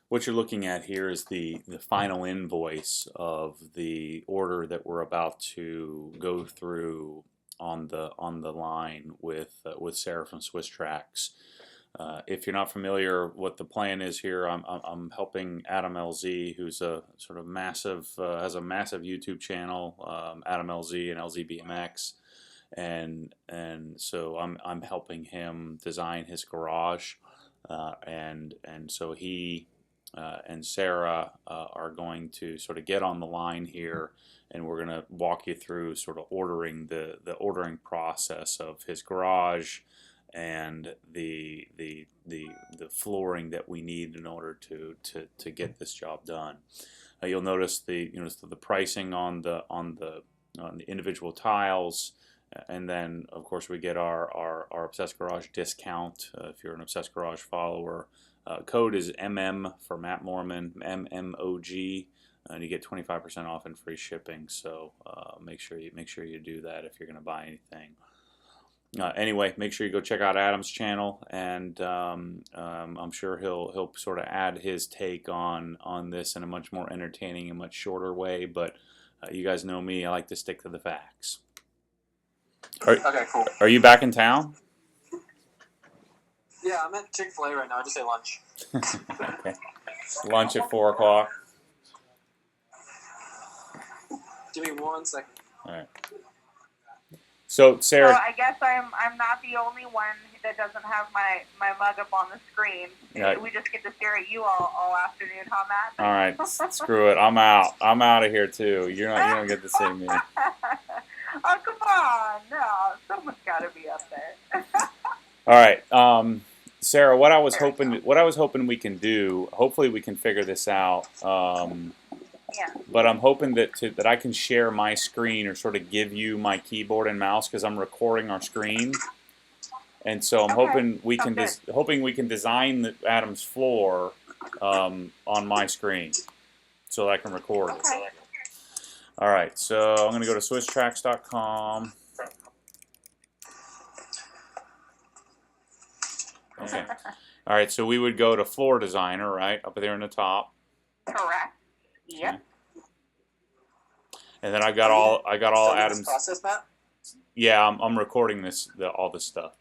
What you're looking at here is the final invoice of the order that we're about to go through on the line with Sarah from Swisstrax. If you're not familiar what the plan is here, I'm helping Adam LZ, who's a sort of massive has a massive YouTube channel, Adam LZ and LZBMX, and so I'm helping him design his garage, and so he and Sarah are going to sort of get on the line here, and we're going to walk you through sort of ordering the ordering process of his garage and the flooring that we need in order to get this job done. You'll notice the pricing on the individual tiles. And then, of course, we get our Obsessed Garage discount if you're an Obsessed Garage follower. Code is MM for Matt Mormon, MMOG, and you get 25% off and free shipping. So make sure you do that if you're going to buy anything. Anyway, make sure you go check out Adam's channel, and I'm sure he'll sort of add his take on this in a much more entertaining and much shorter way. But you guys know me; I like to stick to the facts. Okay, cool. Are you back in town? Yeah, I'm at Chick-fil-A right now. I just ate lunch. Okay. Lunch at 4 o'clock. Give me 1 second. All right. So Sarah. So I guess I'm not the only one that doesn't have my mug up on the screen. Yeah. We just get to stare at you all afternoon, huh, Matt? All right. Screw it. I'm out. I'm out of here too. You don't get to see me. Oh, come on. No, someone's got to be up there. All right, Sarah. What I was hoping we can do. Hopefully, we can figure this out. Yeah. But I'm hoping that I can share my screen or sort of give you my keyboard and mouse because I'm recording our screen, and so I'm hoping we can design Adam's floor on my screen so that I can record it. All right, so I'm going to go to Swisstrax.com. Okay. All right, so we would go to Floor Designer, right, up there in the top. Correct. Yep. Okay. And then I got all Adam's process, Matt? Yeah, I'm recording all this stuff.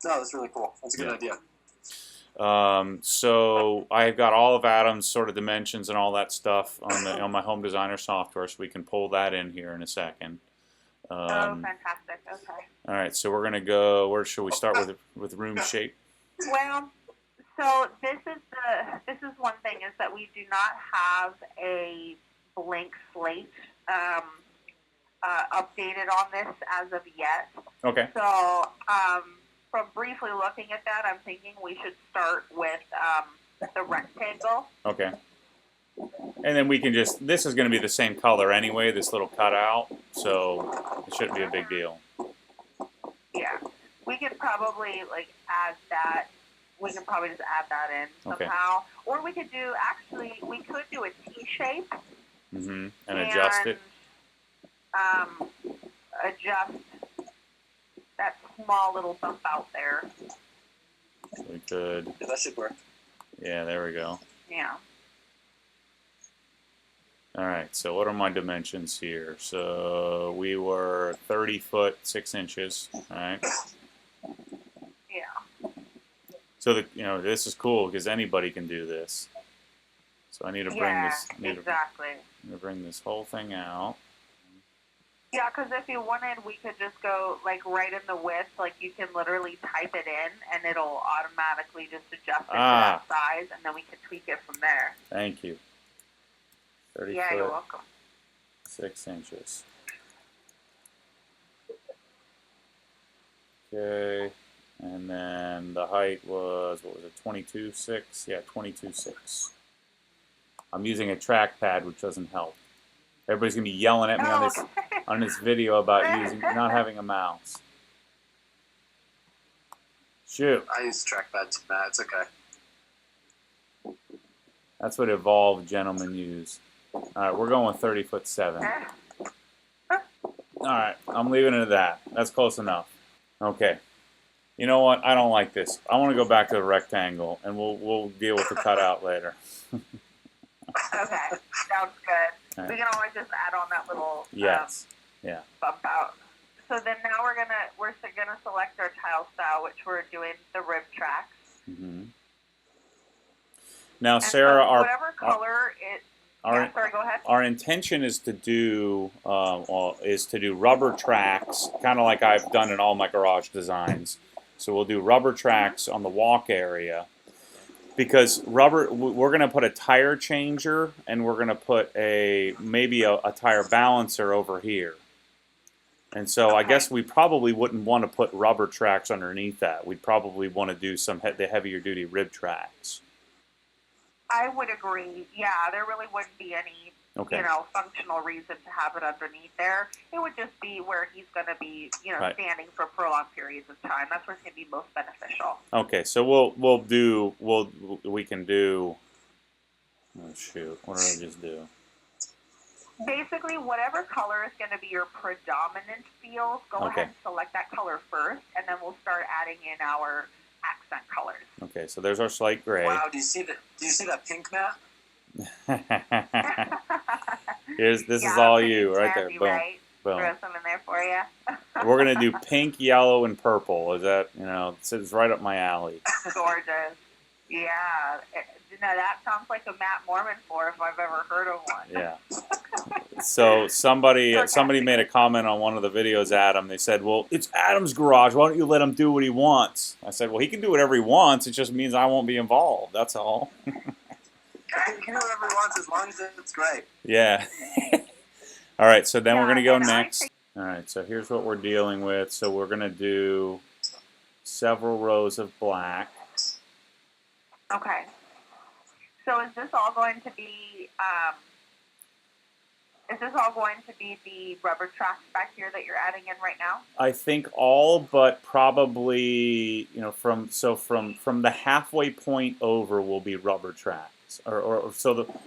No, that's really cool. That's a good idea. So I've got all of Adam's sort of dimensions and all that stuff on my home designer software, so we can pull that in here in a second. Oh, fantastic. Okay. All right, so we're gonna go. Where should we start with room shape? Well, so this is one thing is that we do not have a blank slate updated on this as of yet. Okay. So from briefly looking at that, I'm thinking we should start with the rectangle. Okay. And then we can this is going to be the same color anyway, this little cutout, so it shouldn't be a big deal. Yeah. We could probably add that. We can probably just add that in somehow. Okay. Or we could do a T shape. Mm-hmm. And adjust it. Adjust that small little bump out there. We could. Yeah, that should work. Yeah, there we go. Yeah. All right, so what are my dimensions here? So we were 30 foot 6 inches. All right. Yeah. So this is cool because anybody can do this. So I need to bring this. Exactly. I'm gonna bring this whole thing out. Yeah, because if you wanted, we could just go right in the width. You can literally type it in, and it'll automatically just adjust it to that size, and then we can tweak it from there. Thank you. 30 yeah, foot, you're welcome. 6 inches. Okay, and then the height was, what was it, 22.6? Yeah, 22.6. I'm using a trackpad, which doesn't help. Everybody's gonna be yelling at me on this video about not having a mouse. Shoot. I use trackpads, Matt. It's okay. That's what evolved gentlemen use. All right, we're going with 30 foot 7. All right, I'm leaving it at that. That's close enough. Okay. You know what? I don't like this. I want to go back to the rectangle, and we'll deal with the cutout later. Okay, sounds good. Okay. We can always just add on that little Yes. Yeah. bump out. So then now we're gonna select our tile style, which we're doing the rib tracks. Mm-hmm. Now, And Sarah, so whatever color it. Yeah, sorry, go ahead. Our intention is to do rubber tracks, kind of like I've done in all my garage designs. So we'll do rubber tracks on the walk area, because we're going to put a tire changer, and we're going to put maybe a tire balancer over here. And so I guess we probably wouldn't want to put rubber tracks underneath that. We'd probably want to do the heavier duty rib tracks. I would agree. Yeah, there really wouldn't be any, functional reason to have it underneath there. It would just be where he's going to be, standing for prolonged periods of time. That's where it's going to be most beneficial. Okay, so we can do. Oh shoot! What did I just do? Basically, whatever color is going to be your predominant field, go ahead and select that color first, and then we'll start adding in our accent colors. Okay, so there's our slate gray. Wow, do you see that pink map? This is all you right there. Boom. Right? Boom. Throw some in there for you. We're gonna do pink, yellow, and purple. Is that it's right up my alley. Gorgeous. Yeah. That sounds like a Matt Mormon floor if I've ever heard of one. Yeah. So somebody made a comment on one of the videos, Adam. They said, well, it's Adam's garage. Why don't you let him do what he wants? I said, well, he can do whatever he wants. It just means I won't be involved. That's all. He can do whatever he wants as long as it's great. Yeah. All right, so then we're going to go next. All right, so here's what we're dealing with. So we're going to do several rows of black. Okay. So is this all going to be the rubber tracks back here that you're adding in right now? I think all but probably, from the halfway point over will be rubber tracks. So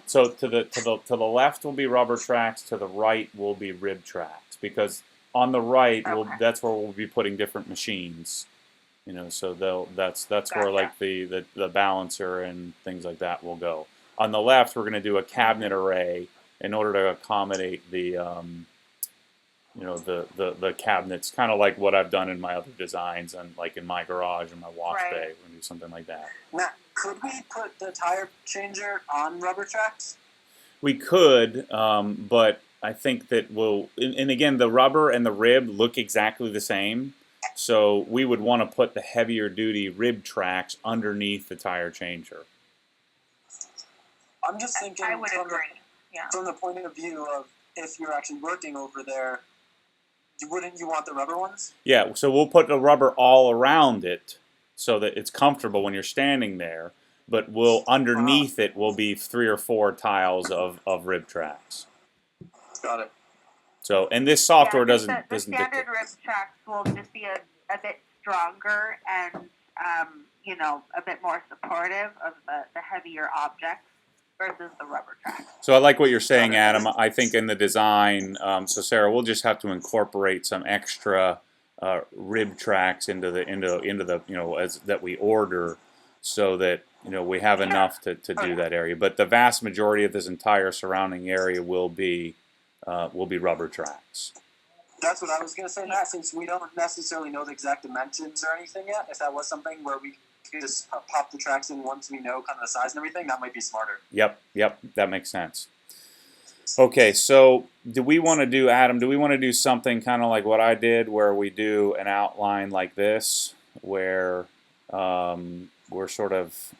to the left will be rubber tracks, to the right will be rib tracks, because on the right that's where we'll be putting different machines. So that's where like the balancer and things like that will go. On the left, we're going to do a cabinet array in order to accommodate the cabinets, kind of like what I've done in my other designs and like in my garage and my wash bay. We're going to do something like that. Now, could we put the tire changer on rubber tracks? We could, but I think that and again, the rubber and the rib look exactly the same. So we would want to put the heavier duty rib tracks underneath the tire changer. I'm just thinking from the point of view of if you're actually working over there, wouldn't you want the rubber ones? Yeah, so we'll put the rubber all around it so that it's comfortable when you're standing there, but underneath it will be 3 or 4 tiles of rib tracks. Got it. So, and this software doesn't the standard rib tracks will just be a bit stronger and a bit more supportive of the heavier objects versus the rubber tracks. So I like what you're saying, Adam. I think in the design, so Sarah, we'll just have to incorporate some extra rib tracks into the as that we order, so that we have enough to do that area. But the vast majority of this entire surrounding area will be rubber tracks. That's what I was going to say, Matt, since we don't necessarily know the exact dimensions or anything yet. If that was something where we could just pop the tracks in once we know kind of the size and everything, that might be smarter. Yep, that makes sense. Okay, so do we want to do something kind of like what I did, where we do an outline like this, where we're sort of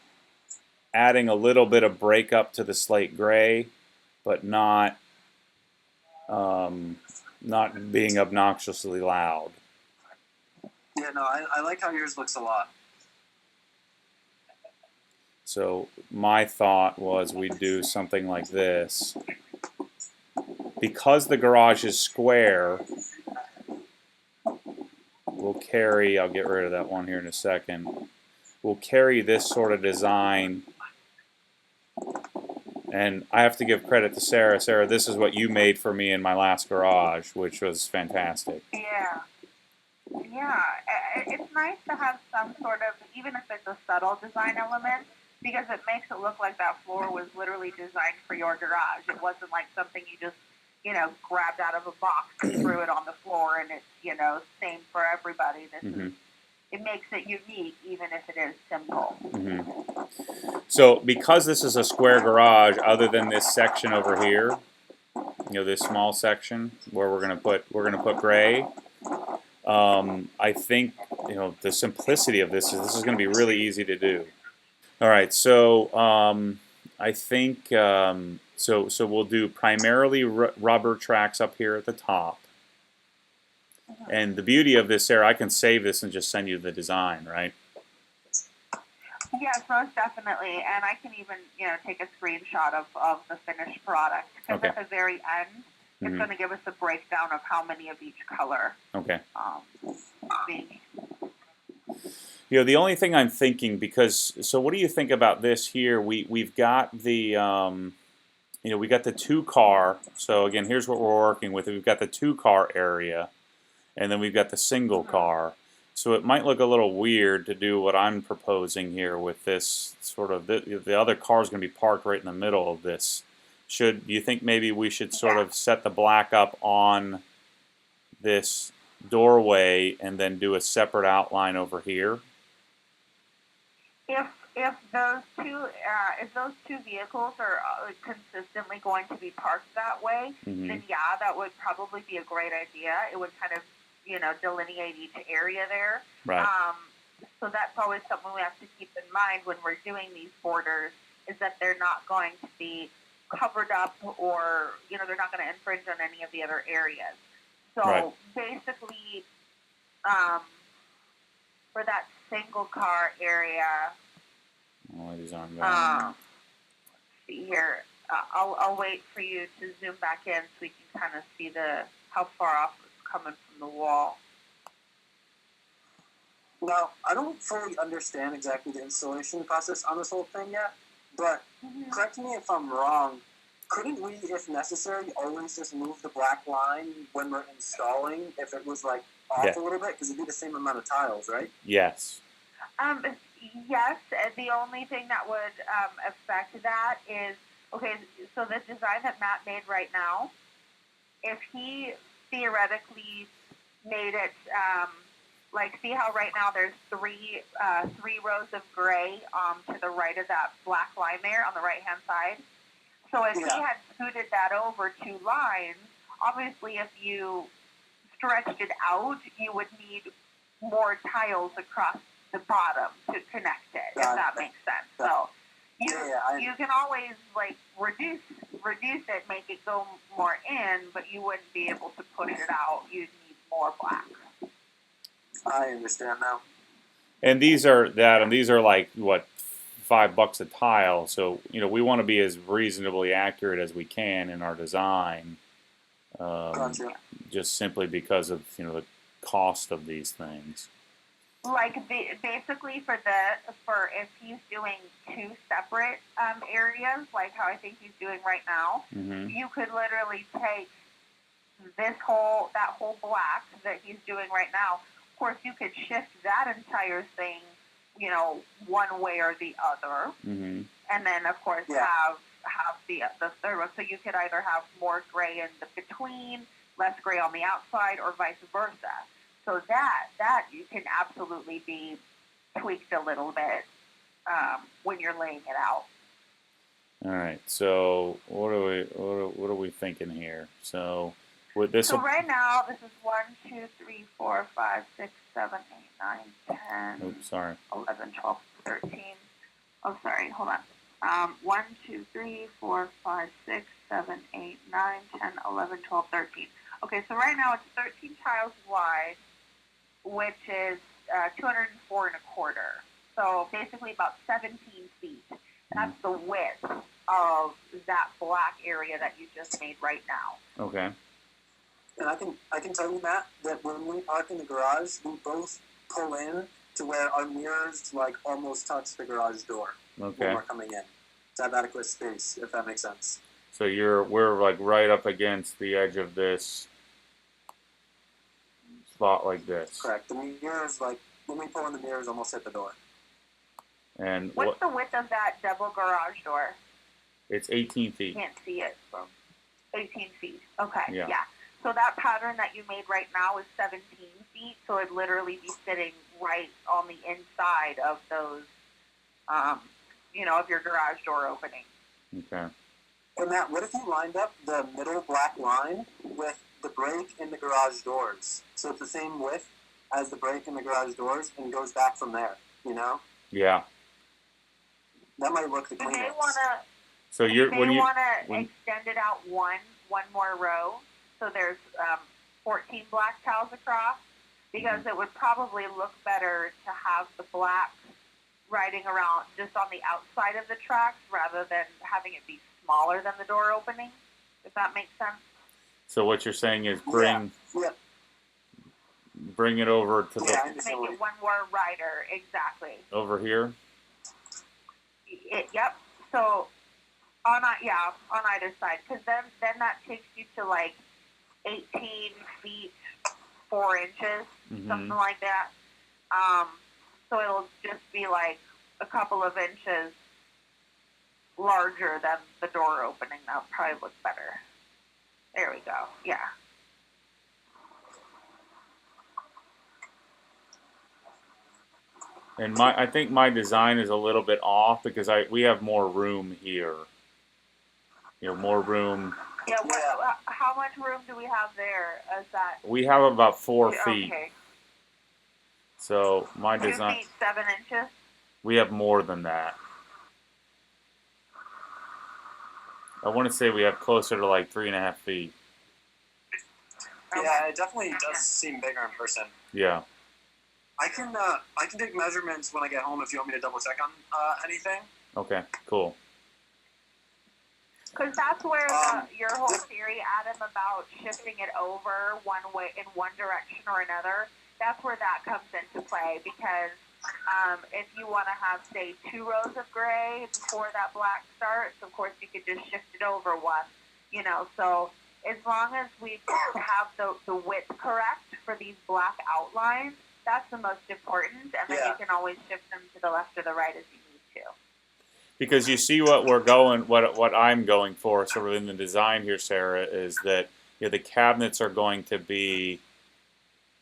adding a little bit of breakup to the slate gray, but not being obnoxiously loud. Yeah, no, I like how yours looks a lot. So my thought was we'd do something like this. Because the garage is square, we'll carry, I'll get rid of that one here in a second, we'll carry this sort of design. And I have to give credit to Sarah. Sarah, this is what you made for me in my last garage, which was fantastic. Yeah. Yeah, it's nice to have some sort of, even if it's a subtle design element, because it makes it look like that floor was literally designed for your garage. It wasn't like something you just, grabbed out of a box and threw it on the floor and it's, same for everybody. It makes it unique, even if it is simple. So because this is a square garage, other than this section over here, this small section where we're gonna put gray. I think the simplicity of this is going to be really easy to do. All right, so I think so we'll do primarily rubber tracks up here at the top. And the beauty of this here, I can save this and just send you the design, right? Yes, most definitely. And I can even take a screenshot of the finished product, because at the very end, it's going to give us a breakdown of how many of each color. Okay. The only thing I'm thinking, because so what do you think about this here? We've got the we got the 2-car. So again, here's what we're working with. We've got the 2-car area, and then we've got the single car. So it might look a little weird to do what I'm proposing here with this sort of the other car is going to be parked right in the middle of this. Do you think maybe we should sort of set the black up on this doorway and then do a separate outline over here? If those two vehicles are consistently going to be parked that way, then yeah, that would probably be a great idea. It would kind of delineate each area there. Right. So that's always something we have to keep in mind when we're doing these borders, is that they're not going to be covered up, or they're not going to infringe on any of the other areas. So basically, for that single car area, these aren't going. let's see here. I'll wait for you to zoom back in so we can kind of see how far off it's coming from the wall. Now, I don't fully understand exactly the installation process on this whole thing yet, but correct me if I'm wrong. Couldn't we, if necessary, always just move the black line when we're installing if it was like off a little bit? Because it'd be the same amount of tiles, right? Yes. Yes. The only thing that would affect that is, okay, so the design that Matt made right now, if he theoretically made it, see how right now there's three rows of gray to the right of that black line there on the right-hand side. So if he had scooted that over 2 lines, obviously if you stretched it out, you would need more tiles across the bottom to connect it, if that makes sense. So you can always reduce it, make it go more in, but you wouldn't be able to push it out. You'd need more black. I understand now. And these are like what, $5 a tile. So we want to be as reasonably accurate as we can in our design. Gotcha. Just simply because of the cost of these things. Basically for if he's doing 2 separate areas, like how I think he's doing right now, you could literally take that whole black that he's doing right now. Of course, you could shift that entire thing, one way or the other, and then of course have the third one. So you could either have more gray in the between, less gray on the outside, or vice versa. So that you can absolutely be tweaked a little bit when you're laying it out. All right. So what are we thinking here? So with this. So right now this is 1, 2, 3, 4, 5, 6, 7, 8, 9, 10. Oops, sorry. 11, 12, 13. Oh, sorry. Hold on. 1, 2, 3, 4, 5, 6, 7, 8, 9, 10, 11, 12, 13. Okay. So right now it's 13 tiles wide, which is 204 and a quarter. So basically about 17 feet. That's the width of that black area that you just made right now. Okay. And I can tell you, Matt, that when we park in the garage, we both pull in to where our mirrors almost touch the garage door when we're coming in. To have adequate space, if that makes sense. So we're right up against the edge of this. spot like this. Correct. The mirrors, like, when we pull in the mirrors, almost hit the door. And what's the width of that double garage door? It's 18 feet. Can't see it from 18 feet. Okay, Yeah. So that pattern that you made right now is 17 feet, so it'd literally be sitting right on the inside of those, of your garage door opening. Okay. And Matt, what if you lined up the middle black line with the break in the garage doors? So it's the same width as the break in the garage doors and goes back from there, you know? Yeah. That might look the You cleanest. may want to So you want to extend it out one more row, so there's 14 black tiles across, because it would probably look better to have the black riding around just on the outside of the tracks rather than having it be smaller than the door opening, if that makes sense. So what you're saying is bring it over to Make it one more rider, exactly. over here? Yep. So on either side, because then that takes you to like 18 feet 4 inches, something like that. So it'll just be like a couple of inches larger than the door opening. That'll probably look better. There we go. Yeah. And I think my design is a little bit off because we have more room here. More room. Yeah. How much room do we have there? Is that? We have about 4 feet. Okay. So my 2 design. feet 7 inches. We have more than that. I want to say we have closer to like 3.5 feet. Yeah, it definitely does seem bigger in person. Yeah. I can take measurements when I get home if you want me to double check on anything. Okay, cool. Because that's where your whole theory, Adam, about shifting it over one way in one direction or another, that's where that comes into play. Because if you want to have, say, 2 rows of gray before that black starts, of course you could just shift it over one. So as long as we have the width correct for these black outlines, that's the most important, and then you can always shift them to the left or the right as you need to. Because you see what I'm going for, sort of in the design here, Sarah, is that the cabinets are going to be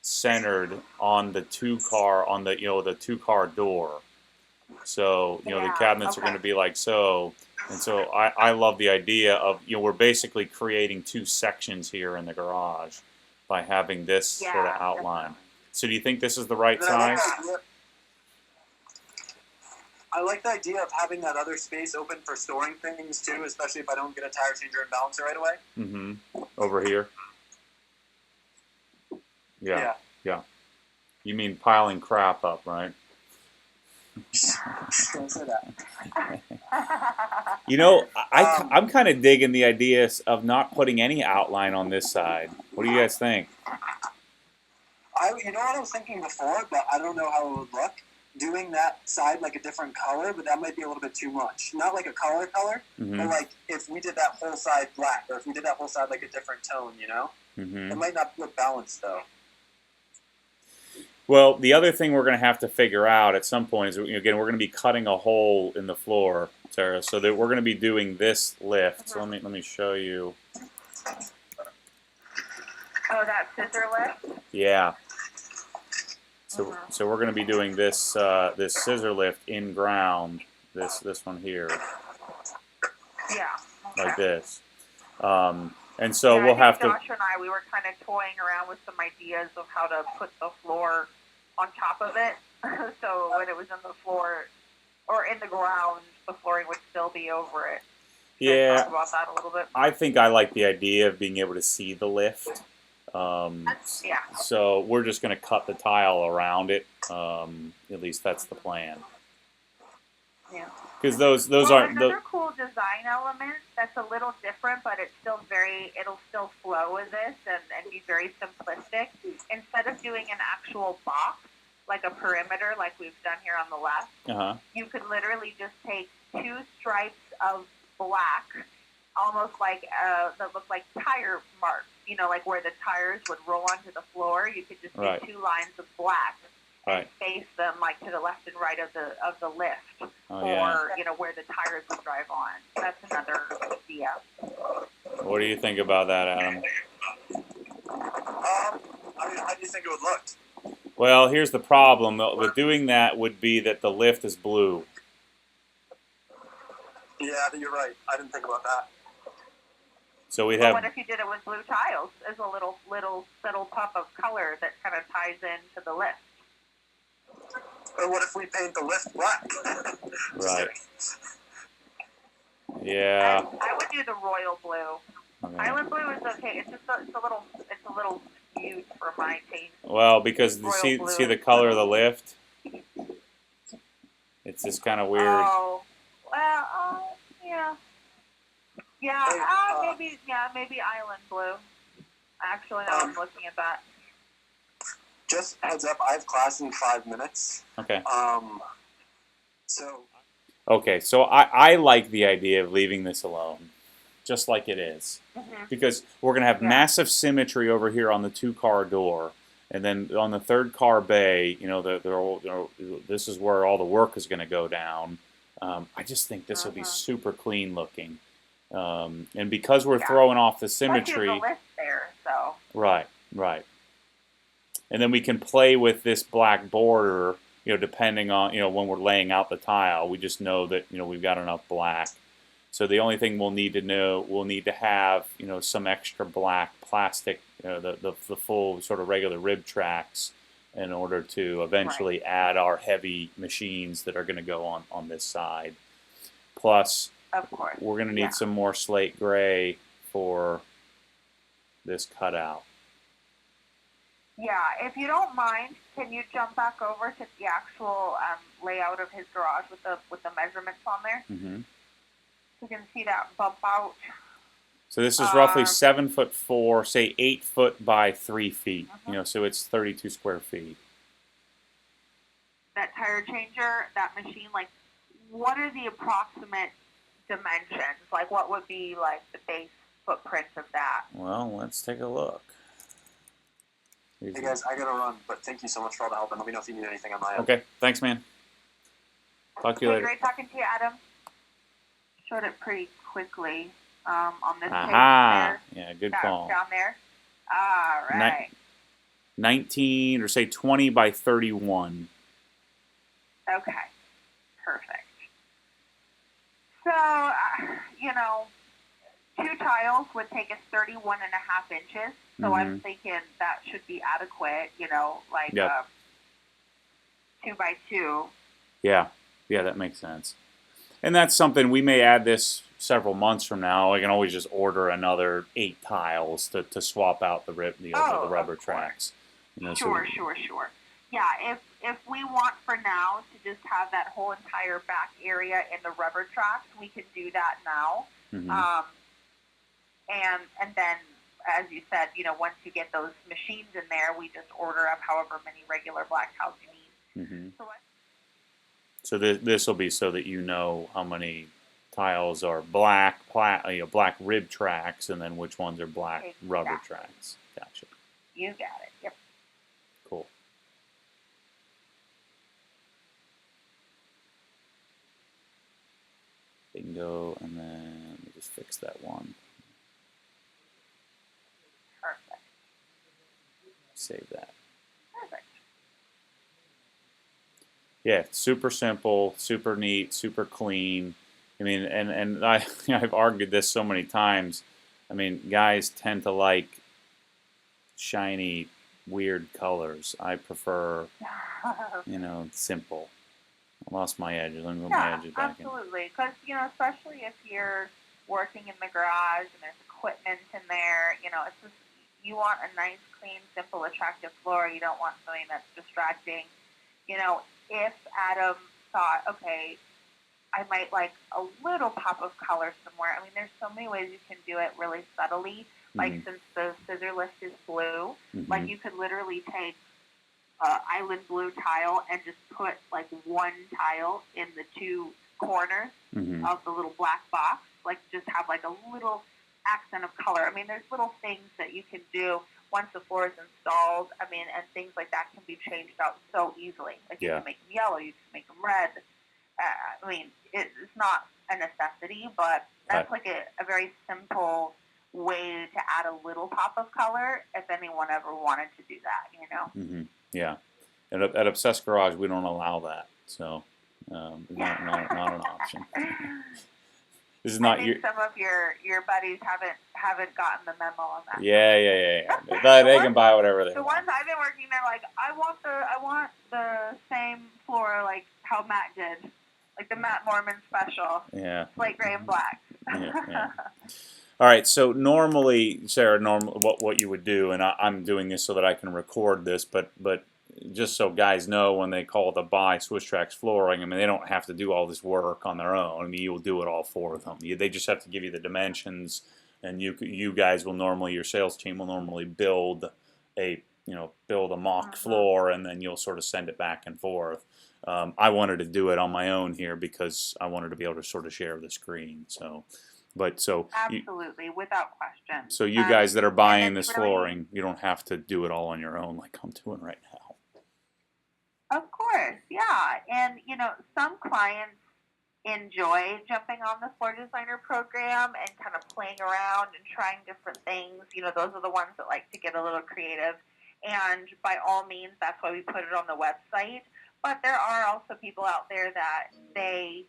centered on the 2-car door. So the cabinets are going to be like so, and so I love the idea of we're basically creating 2 sections here in the garage by having this sort of outline. Definitely. So do you think this is the right size? I like the idea of having that other space open for storing things too, especially if I don't get a tire changer and balancer right away. Mm-hmm. Over here. Yeah. You mean piling crap up, right? Don't say that. I'm kind of digging the idea of not putting any outline on this side. What do you guys think? You know what I was thinking before, but I don't know how it would look. Doing that side like a different color, but that might be a little bit too much. Not like a color, mm-hmm. but like if we did that whole side black, or if we did that whole side like a different tone, Mm-hmm. It might not look balanced though. Well, the other thing we're going to have to figure out at some point is, again, we're going to be cutting a hole in the floor, Sarah, so that we're going to be doing this lift. So let me show you. Oh, that scissor lift? Yeah. So we're going to be doing this this scissor lift in ground, this one here. Yeah. Okay. Like this. And so we'll have to. Josh and I, we were kind of toying around with some ideas of how to put the floor on top of it, so when it was in the floor or in the ground, the flooring would still be over it. Yeah. Talk about that a little bit. I think I like the idea of being able to see the lift. Yeah. So we're just going to cut the tile around it. At least that's the plan. Yeah. Because those aren't. Another cool design element that's a little different, but it'll still flow with this and be very simplistic. Instead of doing an actual box, like a perimeter, like we've done here on the left, you could literally just take 2 stripes of black, almost like that look like tire marks, like where the tires would roll onto the floor, you could just do 2 lines of black and face them like to the left and right of the lift, or where the tires would drive on. That's another idea. What do you think about that, Adam? How do you think it would look? Well, here's the problem with doing that would be that the lift is blue. Yeah, you're right. I didn't think about that. So we'd have. What if you did it with blue tiles as a little subtle pop of color that kind of ties into the lift? Or what if we paint the lift black? Right. Yeah. I would do the royal blue. Okay. Island blue is okay. It's just it's a little mute for my taste. Well, because see the color of the lift. It's just kind of weird. Oh, well, yeah. Yeah, maybe island blue. Actually, now I'm looking at that. Just heads up, I have class in 5 minutes. Okay. So. Okay, so I like the idea of leaving this alone, just like it is, because we're gonna have massive symmetry over here on the 2-car door, and then on the 3rd car bay, this is where all the work is gonna go down. I just think this will be super clean looking. And because we're throwing off the symmetry, the lift there, so. Right. And then we can play with this black border, depending on, when we're laying out the tile. We just know that, we've got enough black. So the only thing we'll need to have, some extra black plastic, the full sort of regular rib tracks, in order to eventually add our heavy machines that are going to go on this side. Plus, of course, we're going to need some more slate gray for this cutout. Yeah, if you don't mind, can you jump back over to the actual layout of his garage with the measurements on there? Mm-hmm. You can see that bump out. So this is roughly 7'4", say 8 foot by 3 feet. So it's 32 square feet. That tire changer, that machine, like, what are the approximate dimensions? Like, what would be like the base footprint of that? Well, let's take a look. Hey guys, I gotta run, but thank you so much for all the help, and let me know if you need anything on my end. Okay, thanks, man. Talk to you later. Great talking to you, Adam. Showed it pretty quickly on this page there. Yeah, good call. Down there. All right. 19 or say 20 by 31. Okay, perfect. So, 2 tiles would take us 31.5 inches. So I'm thinking that should be adequate, 2 by 2. Yeah, that makes sense. And that's something we may add this several months from now. I can always just order another 8 tiles to swap out the rubber tracks. Sure. Yeah, if we want for now to just have that whole entire back area in the rubber tracks, we can do that now. And then, as you said, once you get those machines in there, we just order up however many regular black tiles you need. So this will be so that you know how many tiles are black rib tracks, and then which ones are black rubber tracks. Gotcha. You got it. Yep. Cool. Bingo, and then let me just fix that one. Perfect. Save that. Perfect. Yeah, super simple, super neat, super clean. I mean, and I've argued this so many times. I mean, guys tend to like shiny, weird colors. I prefer, simple. I lost my edges. Let me put my edges back in. Absolutely. Because, especially if you're working in the garage and there's equipment in there, it's just, you want a nice, clean, simple, attractive floor. You don't want something that's distracting. If Adam thought, okay, I might like a little pop of color somewhere. I mean, there's so many ways you can do it really subtly. Like, since the scissor lift is blue, like, you could literally take island blue tile and just put, like, 1 tile in the 2 corners of the little black box. Like, just have, like, a little accent of color. I mean, there's little things that you can do once the floor is installed. I mean, and things like that can be changed out so easily. Like you can make them yellow, you can make them red. I mean, it's not a necessity, but that's like a very simple way to add a little pop of color if anyone ever wanted to do that, you know? Mm-hmm. Yeah. At Obsessed Garage, we don't allow that, so not an option. This is not I think some of your buddies haven't gotten the memo on that. Yeah. They can buy whatever they want. The ones I've been working, they're like, I want the same floor like how Matt did, like the Matt Mormon special. Yeah. Slate gray and black. Yeah. All right. So normally, Sarah, what you would do, and I'm doing this so that I can record this, but just so guys know when they call to buy Swisstrax Flooring, I mean, they don't have to do all this work on their own. I mean, you'll do it all for them. They just have to give you the dimensions, and you guys will normally, your sales team will normally build a mock floor, and then you'll sort of send it back and forth. I wanted to do it on my own here because I wanted to be able to sort of share the screen. Absolutely, without question. So you guys that are buying this flooring, you don't have to do it all on your own like I'm doing right now. Of course, yeah. And, some clients enjoy jumping on the floor designer program and kind of playing around and trying different things. Those are the ones that like to get a little creative. And by all means, that's why we put it on the website. But there are also people out there that they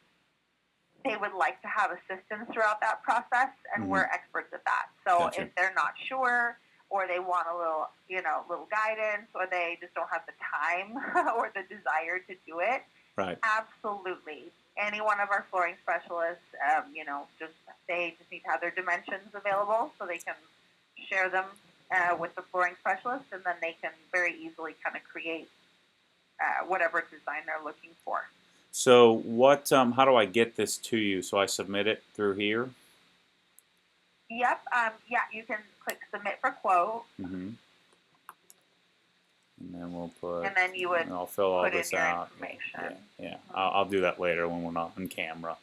would like to have assistance throughout that process, and we're experts at that. So if they're not sure, or they want a little guidance, or they just don't have the time or the desire to do it. Right. Absolutely. Any one of our flooring specialists, they just need to have their dimensions available so they can share them with the flooring specialist, and then they can very easily kind of create whatever design they're looking for. So how do I get this to you? So I submit it through here? Yep. You can click submit for quote. Mm-hmm. And then we'll put. And then you would. I'll fill all put this in your out. Information. Yeah. I'll do that later when we're not on camera.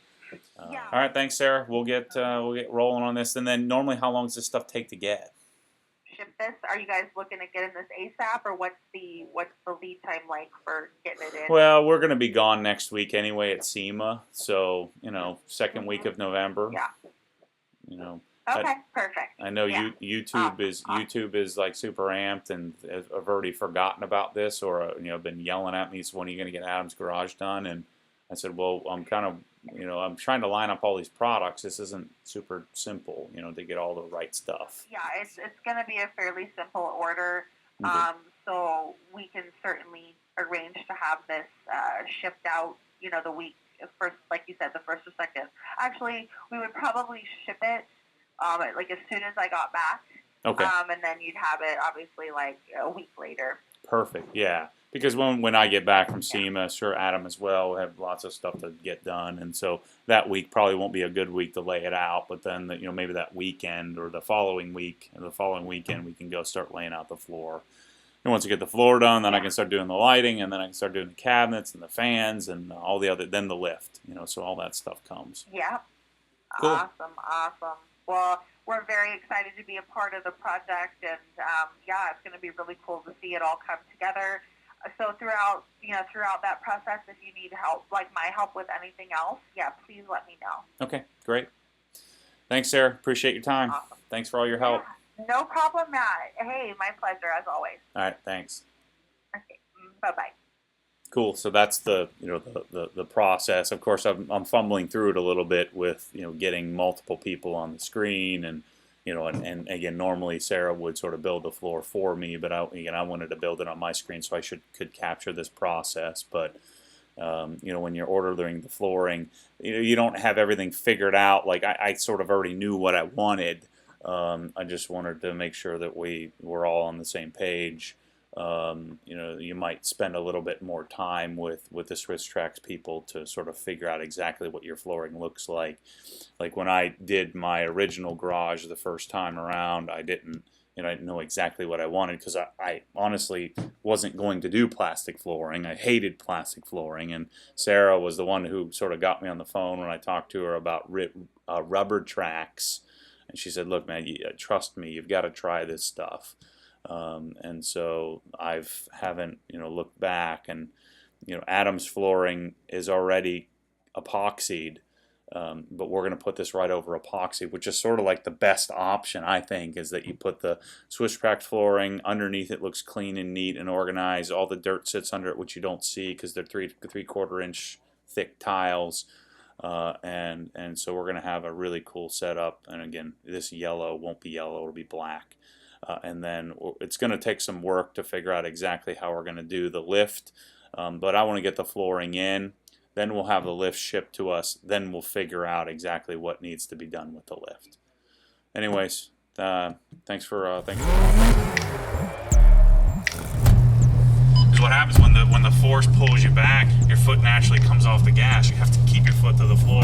Yeah. All right. Thanks, Sarah. We'll get rolling on this. And then normally, how long does this stuff take to get? Ship this? Are you guys looking at getting this ASAP, or what's the lead time like for getting it in? Well, we're going to be gone next week anyway at SEMA, so second week of November. Yeah. Okay, perfect. I know YouTube is like super amped, and I've already forgotten about this, or been yelling at me. So when are you going to get Adam's Garage done? And I said, well, I'm kind of I'm trying to line up all these products. This isn't super simple, to get all the right stuff. Yeah, it's going to be a fairly simple order. So we can certainly arrange to have this shipped out. The week first, like you said, the first or second. Actually, we would probably ship it. Like as soon as I got back. Okay. And then you'd have it obviously like a week later. Perfect. Yeah. Because when I get back from SEMA, sure, Adam as well, we'll have lots of stuff to get done, and so that week probably won't be a good week to lay it out. But then maybe that weekend or the following week or the following weekend we can go start laying out the floor. And once I get the floor done, then I can start doing the lighting, and then I can start doing the cabinets and the fans and all the other. Then the lift, so all that stuff comes. Yeah. Cool. Awesome. Well, we're very excited to be a part of the project, and it's going to be really cool to see it all come together. So throughout that process, if you need help, like my help with anything else, please let me know. Okay, great. Thanks, Sarah. Appreciate your time. Awesome. Thanks for all your help. Yeah, no problem, Matt. Hey, my pleasure as always. All right, thanks. Okay, bye-bye. Cool. So that's the process. Of course, I'm fumbling through it a little bit with getting multiple people on the screen, and and again, normally Sarah would sort of build the floor for me, but I wanted to build it on my screen so I could capture this process. But when you're ordering the flooring, you don't have everything figured out. Like I sort of already knew what I wanted. I just wanted to make sure that we were all on the same page. You might spend a little bit more time with the Swisstrax people to sort of figure out exactly what your flooring looks like. Like when I did my original garage the first time around, I didn't know exactly what I wanted, because I honestly wasn't going to do plastic flooring. I hated plastic flooring, and Sarah was the one who sort of got me on the phone when I talked to her about rubber tracks. And she said, look, man, trust me, you've got to try this stuff. And so haven't looked back. And Adam's flooring is already epoxied, but we're going to put this right over epoxy, which is sort of like the best option, I think, is that you put the Swisstrax flooring underneath. It looks clean and neat and organized. All the dirt sits under it, which you don't see because they're 3/4 inch thick tiles. And so we're going to have a really cool setup. And again, this yellow won't be yellow, it'll be black. And then it's going to take some work to figure out exactly how we're going to do the lift. But I want to get the flooring in. Then we'll have the lift shipped to us. Then we'll figure out exactly what needs to be done with the lift. Anyways, thanks for. Because what happens when the force pulls you back, your foot naturally comes off the gas. You have to keep your foot to the floor.